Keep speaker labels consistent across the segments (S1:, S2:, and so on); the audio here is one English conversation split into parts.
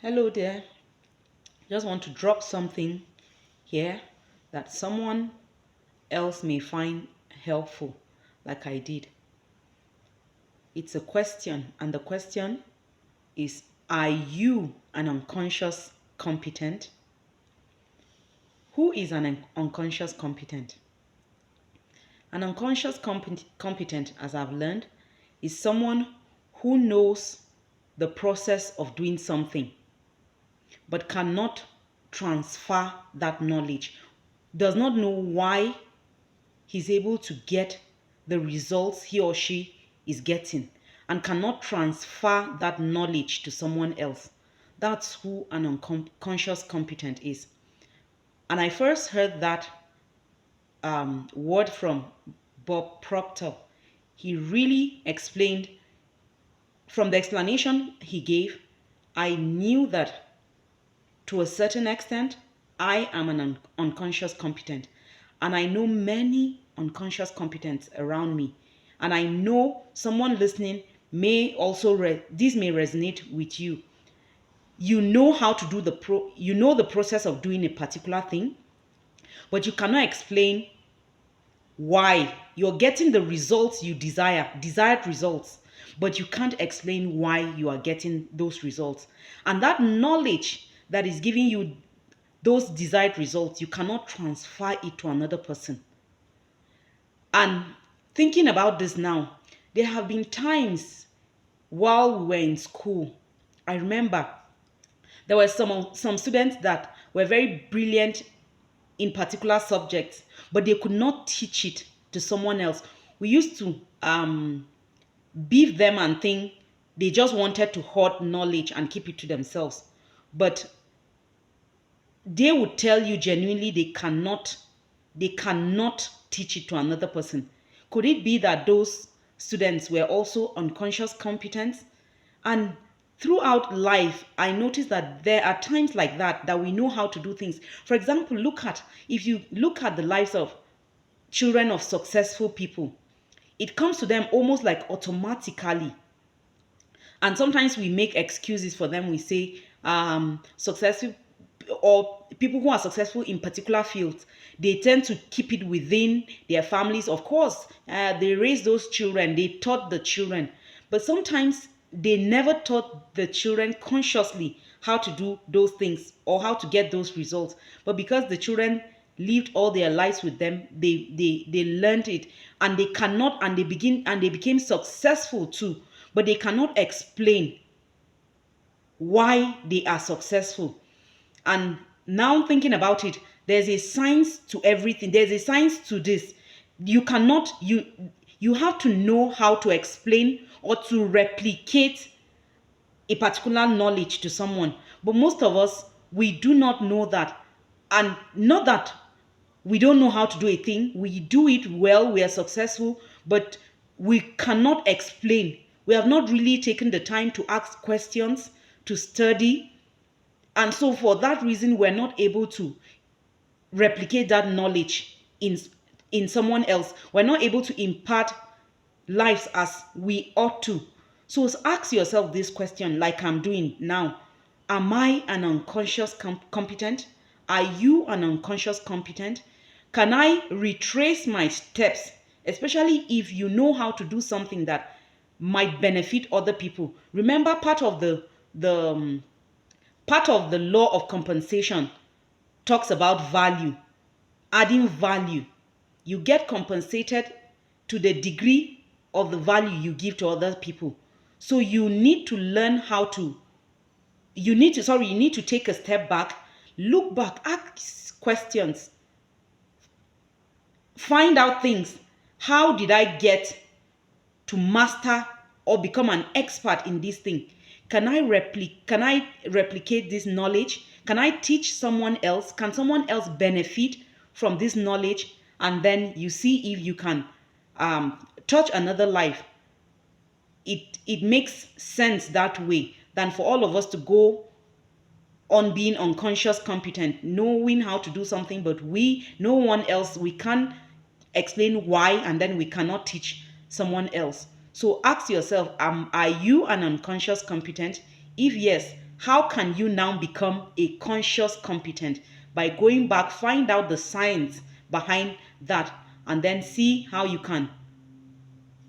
S1: Hello there. Just want to drop something here that someone else may find helpful, like I did. It's a question, and the question is: are you an unconscious competent? Who is an unconscious competent? An unconscious competent, as I've learned, is someone who knows the process of doing something but cannot transfer that knowledge, does not know why he's able to get the results he or she is getting, and cannot transfer that knowledge to someone else. That's who an unconscious competent is. And I first heard that word from Bob Proctor. He really explained, from the explanation he gave, I knew that to a certain extent, I am an unconscious competent. And I know many unconscious competents around me. And I know someone listening may also, this may resonate with you. You know how to do you know the process of doing a particular thing, but you cannot explain why you're getting the results you desired results, but you can't explain why you are getting those results. And that knowledge that is giving you those desired results, you cannot transfer it to another person. And thinking about this now, there have been times while we were in school, I remember there were some students that were very brilliant in particular subjects, but they could not teach it to someone else. We used to beef them and think they just wanted to hoard knowledge and keep it to themselves. But they would tell you genuinely they cannot teach it to another person. Could it be that those students were also unconscious competence? And throughout life, I noticed that there are times like that we know how to do things. For example, if you look at the lives of children of successful people, it comes to them almost like automatically. And sometimes we make excuses for them. We say successful, or people who are successful in particular fields, they tend to keep it within their families. Of course, they raise those children, they taught the children, but sometimes they never taught the children consciously how to do those things or how to get those results. But because the children lived all their lives with them, they learned it, and they cannot and they became successful too, but they cannot explain why they are successful. And now thinking about it, there's a science to everything. There's a science to this. You cannot, you have to know how to explain or to replicate a particular knowledge to someone. But most of us, we do not know that. And not that we don't know how to do a thing. We do it well, we are successful, but we cannot explain. We have not really taken the time to ask questions, to study. And so for that reason, we're not able to replicate that knowledge in someone else. We're not able to impart lives as we ought to. So ask yourself this question, like I'm doing now. Am I an unconscious competent? Are you an unconscious competent? Can I retrace my steps, especially if you know how to do something that might benefit other people? Remember, the part of the law of compensation talks about value, adding value. You get compensated to the degree of the value you give to other people. So you need to learn how to, you need to take a step back, look back, ask questions, find out things. How did I get to master or become an expert in this thing? Can I replicate this knowledge? Can I teach someone else? Can someone else benefit from this knowledge? And then you see if you can touch another life. It makes sense that way than for all of us to go on being unconscious competent, knowing how to do something, but no one else, we can't explain why, and then we cannot teach someone else. So ask yourself, are you an unconscious competent? If yes, How can you now become a conscious competent? By going back, find out the science behind that, and then see how you can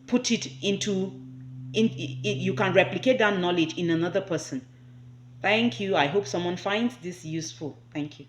S1: put it into you can replicate that knowledge in another person. Thank you. I hope someone finds this useful. Thank you.